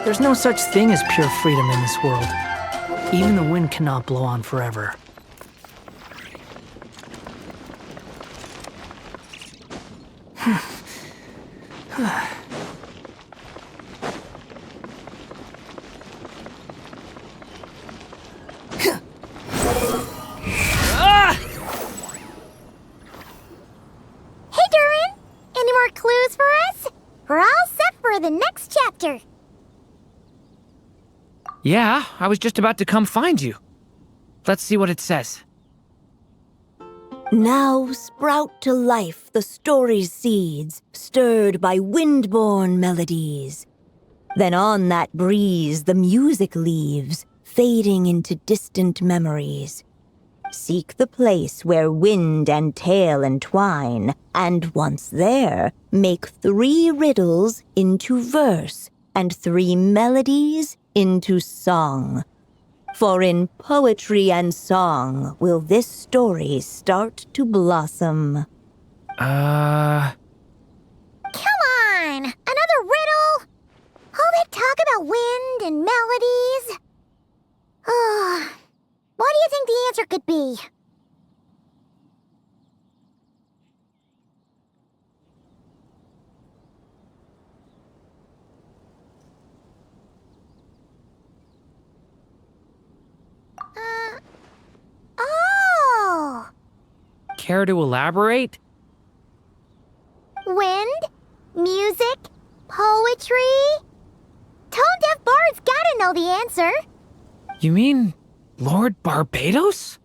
There's no such thing as pure freedom in this world. Even the wind cannot blow on forever. The next chapter. Yeah, I was just about to come find you. Let's see what it says. Now sprout to life the story's seeds, stirred by wind-born melodies. Then on that breeze the music leaves, fading into distant memories. Seek the place where wind and tale entwine, and once there, make 3 riddles into verse, and 3 melodies into song. For in poetry and song will this story start to blossom. Come on! Another riddle? All that talk about wind and melodies? What do you think the answer could be? Oh! Care to elaborate? Wind, music, poetry. Tone-deaf bards gotta know the answer. You mean Lord Barbados?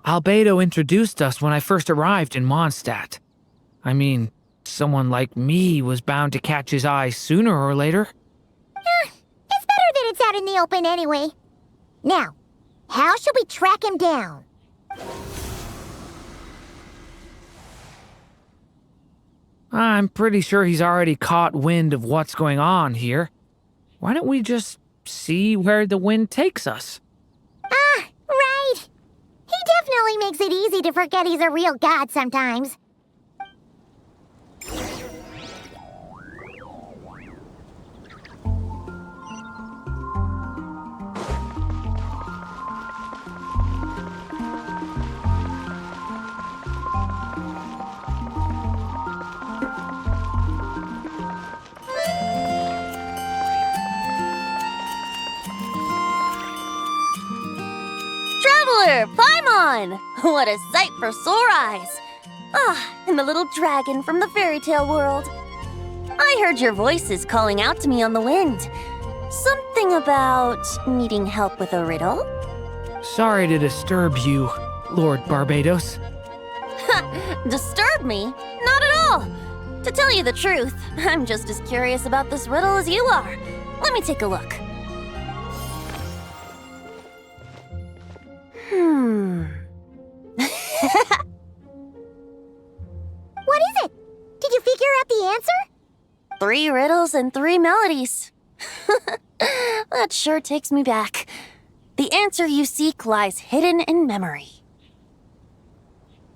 Albedo introduced us when I first arrived in Mondstadt. I mean, someone like me was bound to catch his eye sooner or later. It's better that it's out in the open anyway. Now, how should we track him down? I'm pretty sure he's already caught wind of what's going on here. Why don't we just see where the wind takes us? Right. He definitely makes it easy to forget he's a real god sometimes. Traveler, Paimon! What a sight for sore eyes! And the little dragon from the fairy tale world. I heard your voices calling out to me on the wind. Something about needing help with a riddle? Sorry to disturb you, Lord Barbados. Disturb me? Not at all! To tell you the truth, I'm just as curious about this riddle as you are. Let me take a look. What is it? Did you figure out the answer? 3 riddles and 3 melodies. That sure takes me back. The answer you seek lies hidden in memory.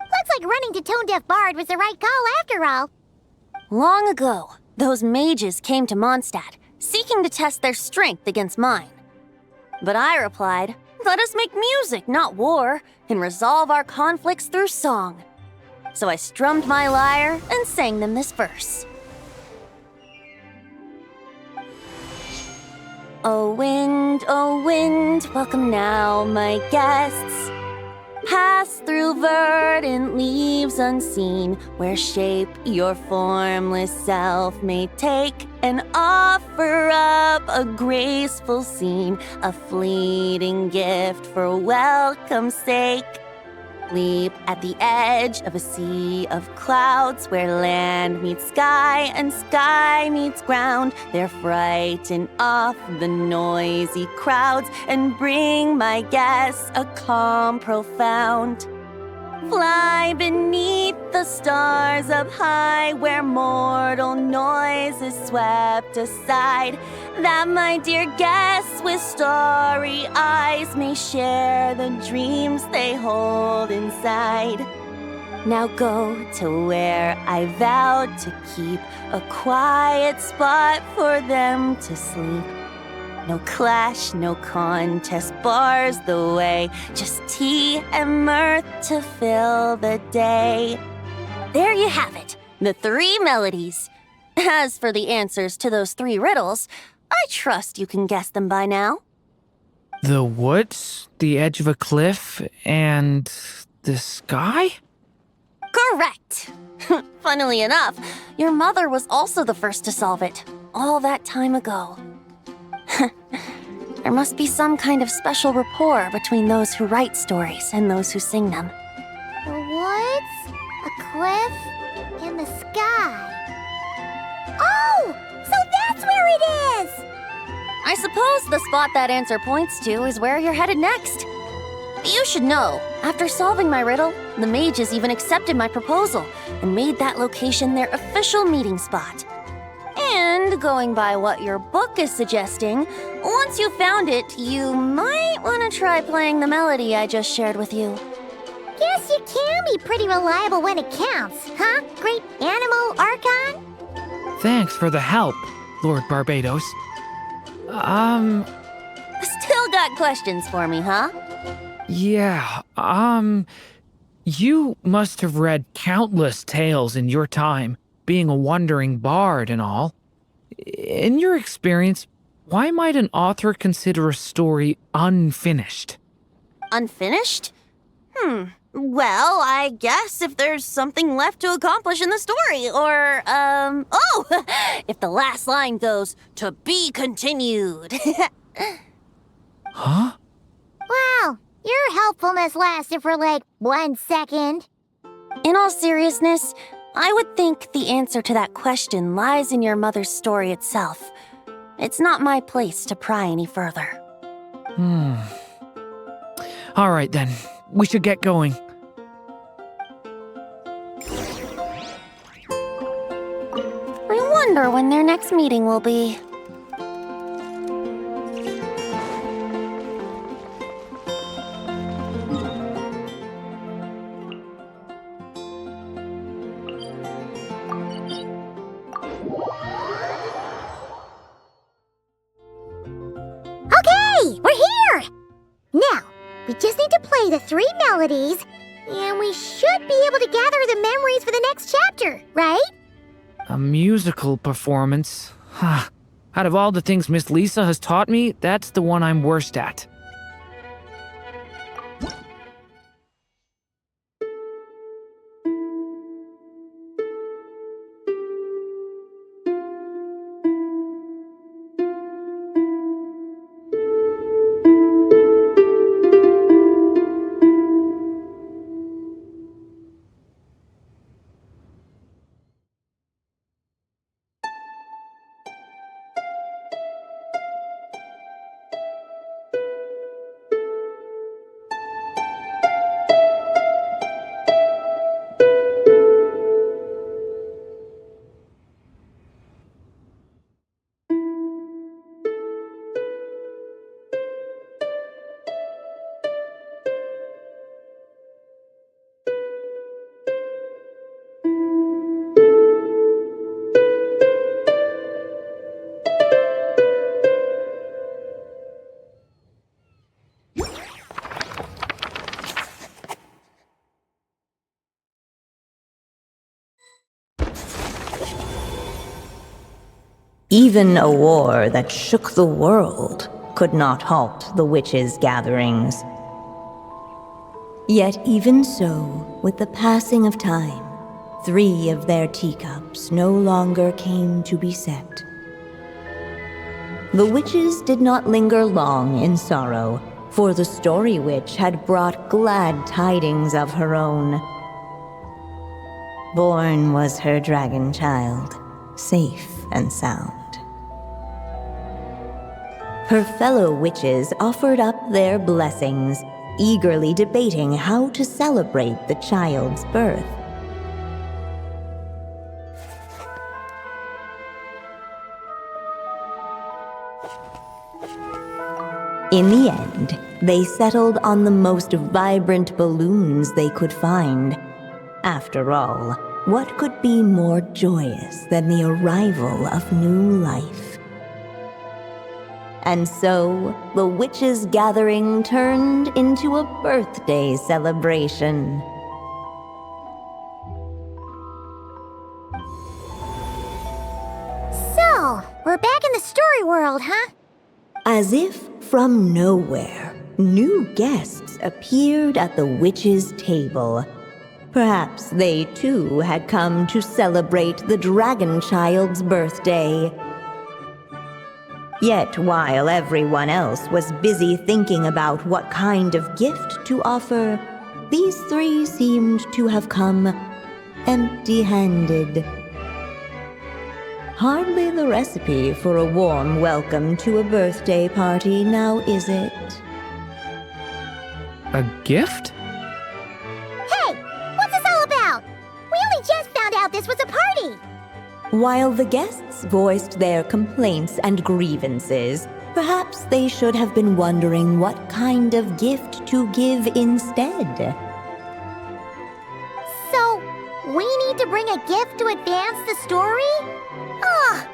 Looks like running to Tone-Deaf Bard was the right call after all. Long ago, those mages came to Mondstadt, seeking to test their strength against mine. But I replied, let us make music, not war, and resolve our conflicts through song. So I strummed my lyre and sang them this verse. O wind, welcome now, my guests. Pass through verdant leaves unseen, where shape your formless self may take, and offer up a graceful scene, a fleeting gift for welcome's sake. Leap at the edge of a sea of clouds, where land meets sky and sky meets ground. There frighten off the noisy crowds and bring my guests a calm profound. Fly beneath the stars up high, where mortal noise is swept aside, that my dear guests with starry eyes may share the dreams they hold inside. Now go to where I vowed to keep a quiet spot for them to sleep. No clash, no contest bars the way, just tea and mirth to fill the day. There you have it, the 3 melodies. As for the answers to those 3 riddles, I trust you can guess them by now. The woods, the edge of a cliff, and the sky? Correct! Funnily enough, your mother was also the first to solve it, all that time ago. There must be some kind of special rapport between those who write stories and those who sing them. The woods, a cliff, and the sky. Oh! So that's where it is! I suppose the spot that answer points to is where you're headed next. You should know, after solving my riddle, the mages even accepted my proposal and made that location their official meeting spot. And going by what your book is suggesting, once you found it, you might want to try playing the melody I just shared with you. Guess you can be pretty reliable when it counts, huh, great animal Archon? Thanks for the help, Lord Barbados. Still got questions for me, huh? Yeah, you must have read countless tales in your time, being a wandering bard and all. In your experience, why might an author consider a story unfinished? Unfinished? Well, I guess if there's something left to accomplish in the story, or, if the last line goes, "To be continued." Huh? Wow, your helpfulness lasted for like 1 second. In all seriousness, I would think the answer to that question lies in your mother's story itself. It's not my place to pry any further. All right then, we should get going. I wonder when their next meeting will be. Okay, we're here! Now, we just need to play the 3 melodies, and we should be able to gather the memories for the next chapter, right? A musical performance? Huh. Out of all the things Miss Lisa has taught me, that's the one I'm worst at. Even a war that shook the world could not halt the witches' gatherings. Yet even so, with the passing of time, 3 of their teacups no longer came to be set. The witches did not linger long in sorrow, for the story witch had brought glad tidings of her own. Born was her dragon child, safe and sound. Her fellow witches offered up their blessings, eagerly debating how to celebrate the child's birth. In the end, they settled on the most vibrant balloons they could find, After all, what could be more joyous than the arrival of new life? And so, the witches' gathering turned into a birthday celebration. So, we're back in the story world, huh? As if from nowhere, new guests appeared at the witches' table. Perhaps they too had come to celebrate the dragon child's birthday. Yet while everyone else was busy thinking about what kind of gift to offer, these three seemed to have come empty-handed. Hardly the recipe for a warm welcome to a birthday party, now is it? A gift? Hey, what's this all about? We only just found out this was a party. While the guests voiced their complaints and grievances, perhaps they should have been wondering what kind of gift to give instead. So, we need to bring a gift to advance the story? Oh,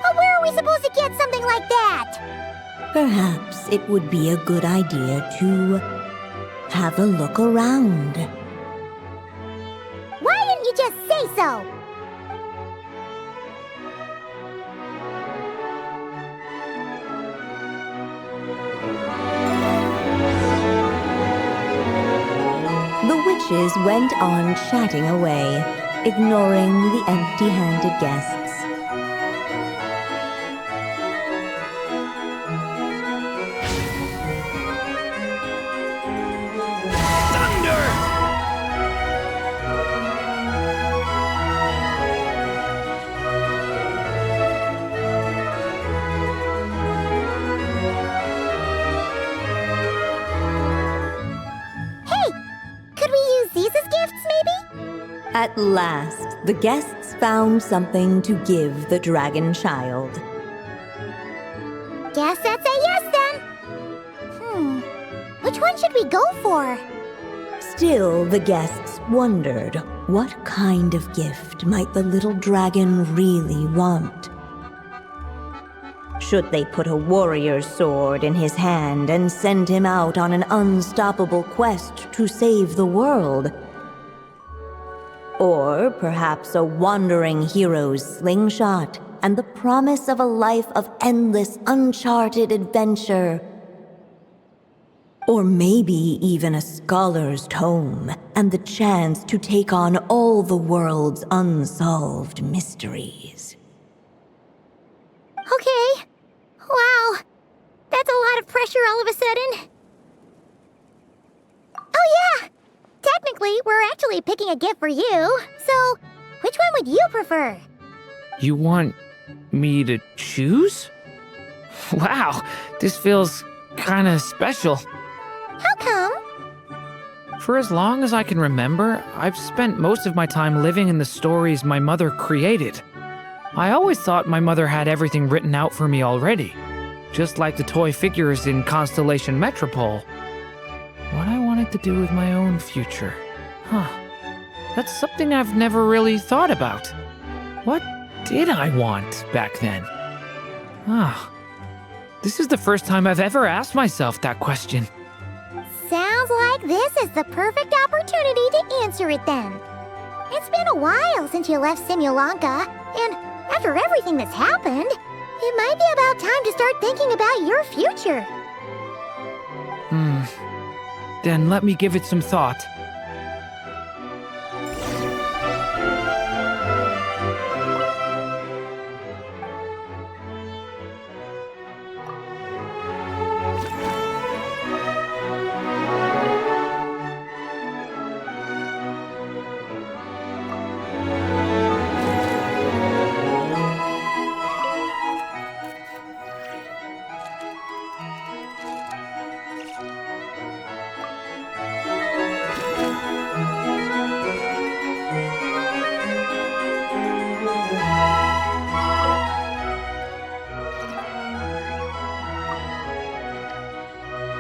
but where are we supposed to get something like that? Perhaps it would be a good idea to have a look around. Why didn't you just say so? The witches went on chatting away, ignoring the empty-handed guests. Could we use these as gifts, maybe? At last, the guests found something to give the dragon child. Guess that's a yes then. Which one should we go for? Still, the guests wondered, what kind of gift might the little dragon really want? Should they put a warrior's sword in his hand and send him out on an unstoppable quest to save the world? Or perhaps a wandering hero's slingshot and the promise of a life of endless, uncharted adventure? Or maybe even a scholar's tome and the chance to take on all the world's unsolved mysteries. Okay. Wow. That's a lot of pressure all of a sudden. Oh yeah! Technically, we're actually picking a gift for you. So, which one would you prefer? You want me to choose? Wow, this feels kinda special. How come? For as long as I can remember, I've spent most of my time living in the stories my mother created. I always thought my mother had everything written out for me already, just like the toy figures in Constellation Metropole. What I wanted to do with my own future. That's something I've never really thought about. What did I want back then? This is the first time I've ever asked myself that question. Sounds like this is the perfect opportunity to answer it then. It's been a while since you left Simulanka, and after everything that's happened, it might be about time to start thinking about your future. Then let me give it some thought.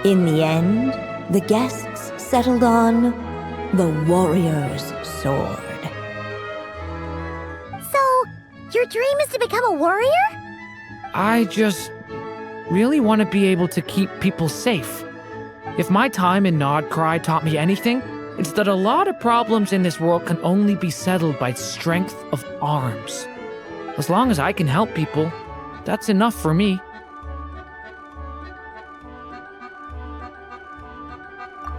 In the end, the guests settled on the warrior's sword. So, your dream is to become a warrior? I just really want to be able to keep people safe. If my time in Nodcry taught me anything, it's that a lot of problems in this world can only be settled by strength of arms. As long as I can help people, that's enough for me.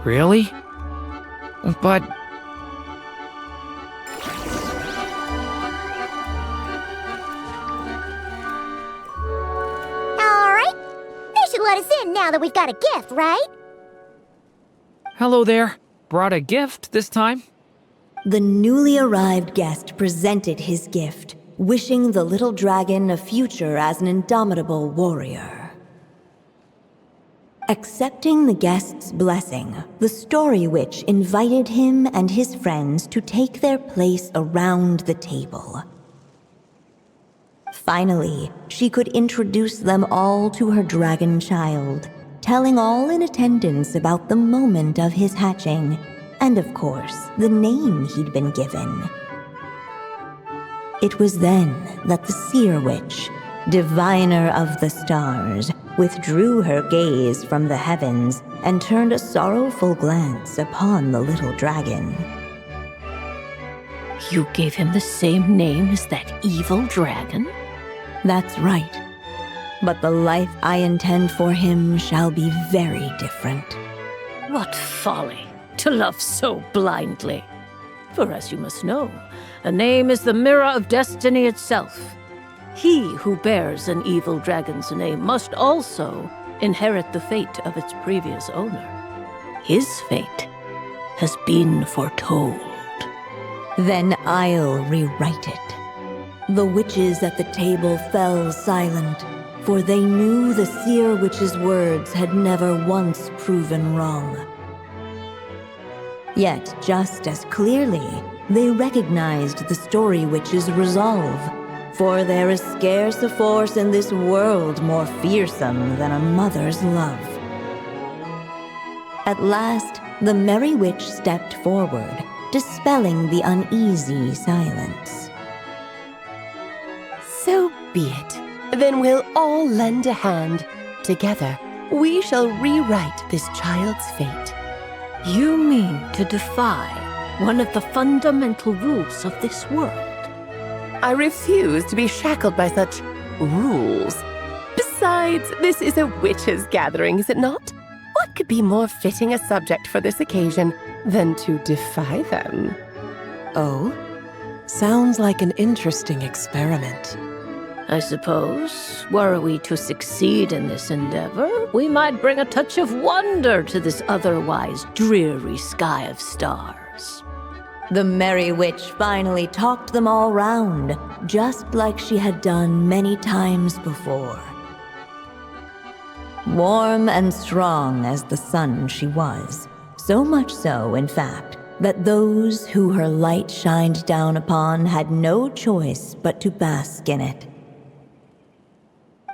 Really? But... Alright. They should let us in now that we've got a gift, right? Hello there. Brought a gift this time. The newly arrived guest presented his gift, wishing the little dragon a future as an indomitable warrior. Accepting the guest's blessing, the Story Witch invited him and his friends to take their place around the table. Finally, she could introduce them all to her dragon child, telling all in attendance about the moment of his hatching, and of course, the name he'd been given. It was then that the Seer Witch, diviner of the stars, withdrew her gaze from the heavens and turned a sorrowful glance upon the little dragon. You gave him the same name as that evil dragon? That's right. But the life I intend for him shall be very different. What folly to love so blindly. For as you must know, a name is the mirror of destiny itself. He who bears an evil dragon's name must also inherit the fate of its previous owner. His fate has been foretold. Then I'll rewrite it. The witches at the table fell silent, for they knew the Seer Witch's words had never once proven wrong. Yet, just as clearly, they recognized the Story Witch's resolve, for there is scarce a force in this world more fearsome than a mother's love. At last, the Merry Witch stepped forward, dispelling the uneasy silence. So be it. Then we'll all lend a hand. Together, we shall rewrite this child's fate. You mean to defy one of the fundamental rules of this world? I refuse to be shackled by such rules. Besides, this is a witches' gathering, is it not? What could be more fitting a subject for this occasion than to defy them? Oh? Sounds like an interesting experiment. I suppose, were we to succeed in this endeavor, we might bring a touch of wonder to this otherwise dreary sky of stars. The Merry Witch finally talked them all round, just like she had done many times before. Warm and strong as the sun she was, so much so, in fact, that those who her light shined down upon had no choice but to bask in it.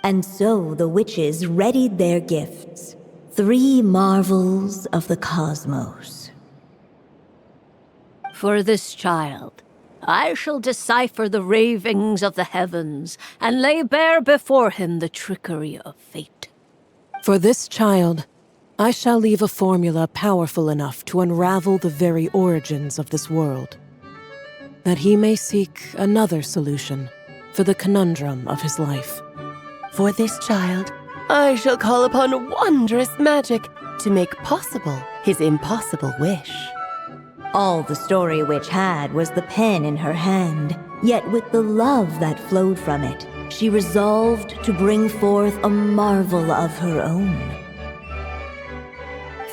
And so the witches readied their gifts, 3 marvels of the cosmos. For this child, I shall decipher the ravings of the heavens and lay bare before him the trickery of fate. For this child, I shall leave a formula powerful enough to unravel the very origins of this world, that he may seek another solution for the conundrum of his life. For this child, I shall call upon wondrous magic to make possible his impossible wish. All the Story Witch had was the pen in her hand, yet with the love that flowed from it, she resolved to bring forth a marvel of her own.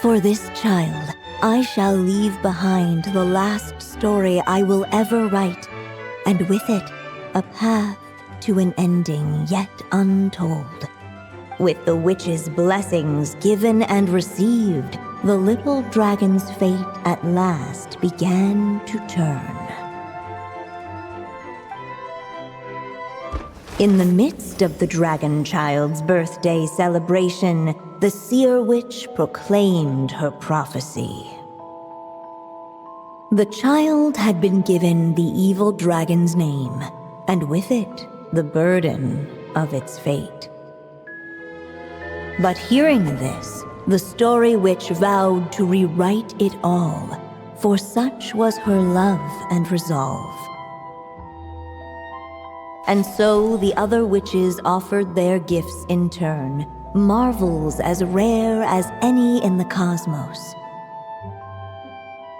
For this child, I shall leave behind the last story I will ever write, and with it, a path to an ending yet untold. With the witch's blessings given and received, the little dragon's fate at last began to turn. In the midst of the dragon child's birthday celebration, the Seer Witch proclaimed her prophecy. The child had been given the evil dragon's name, and with it, the burden of its fate. But hearing this, the story witch vowed to rewrite it all, for such was her love and resolve. And so the other witches offered their gifts in turn, marvels as rare as any in the cosmos.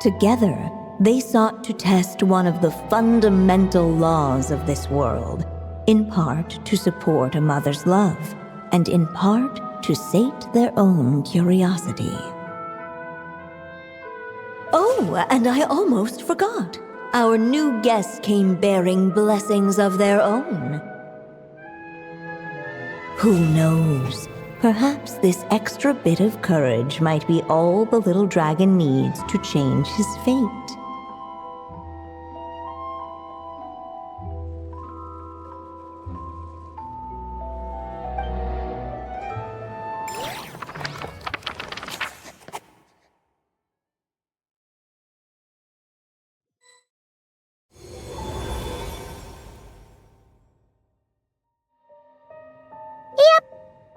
Together, they sought to test one of the fundamental laws of this world, in part to support a mother's love, and in part to sate their own curiosity. Oh, and I almost forgot. Our new guests came bearing blessings of their own. Who knows? Perhaps this extra bit of courage might be all the little dragon needs to change his fate.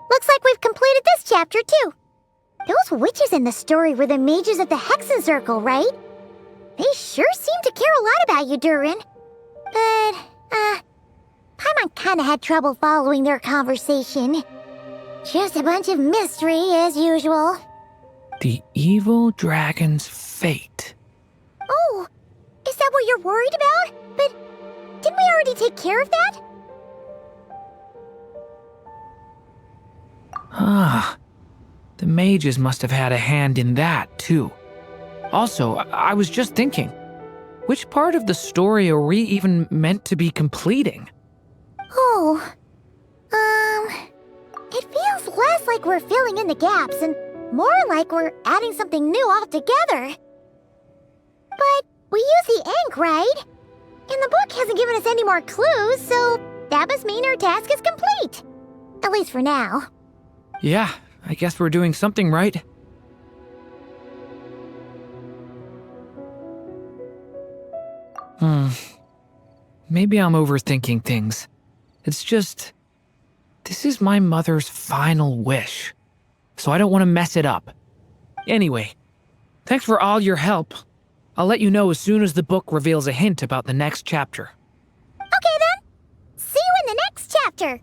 Looks like we've completed this chapter, too. Those witches in the story were the mages of the Hexen Circle, right? They sure seem to care a lot about you, Durin. But, Paimon kinda had trouble following their conversation. Just a bunch of mystery, as usual. The evil dragon's fate. Oh, is that what you're worried about? But didn't we already take care of that? Ah, the mages must have had a hand in that, too. Also, I was just thinking, which part of the story are we even meant to be completing? Oh, it feels less like we're filling in the gaps and more like we're adding something new altogether. But we use the ink, right? And the book hasn't given us any more clues, so that must mean our task is complete. At least for now. Yeah, I guess we're doing something right. Maybe I'm overthinking things. It's just, this is my mother's final wish, so I don't want to mess it up. Anyway, thanks for all your help. I'll let you know as soon as the book reveals a hint about the next chapter. Okay then. See you in the next chapter.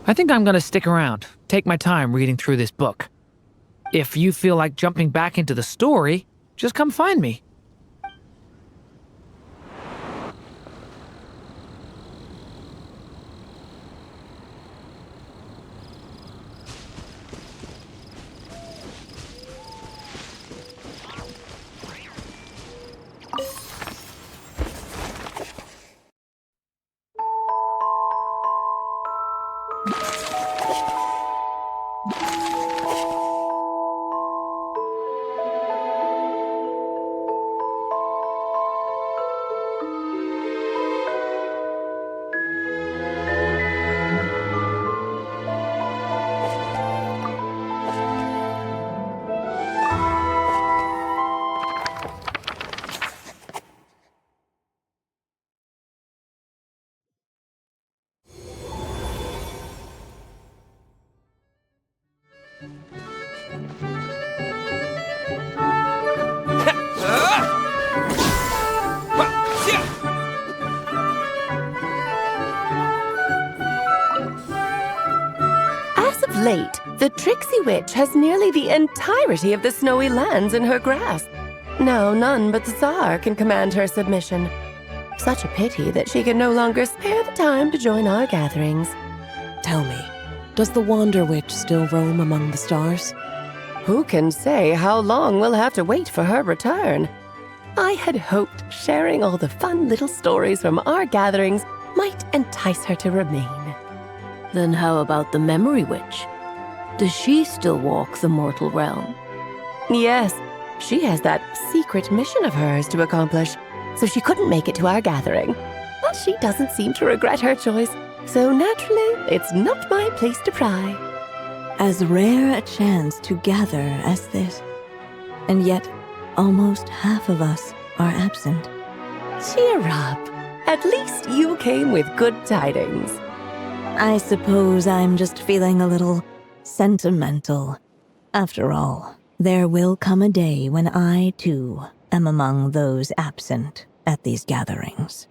I think I'm gonna stick around, take my time reading through this book. If you feel like jumping back into the story, just come find me. Late, the tricksy witch has nearly the entirety of the snowy lands in her grasp. Now none but the Tsar can command her submission. Such a pity that she can no longer spare the time to join our gatherings. Tell me, does the Wander Witch still roam among the stars? Who can say how long we'll have to wait for her return? I had hoped sharing all the fun little stories from our gatherings might entice her to remain. Then how about the Memory Witch? Does she still walk the mortal realm? Yes, She has that secret mission of hers to accomplish, so she couldn't make it to our gathering. But she doesn't seem to regret her choice, so naturally, it's not my place to pry. As rare a chance to gather as this. And yet, almost half of us are absent. Cheer up. At least you came with good tidings. I suppose I'm just feeling a little sentimental. After all, there will come a day when I, too, am among those absent at these gatherings.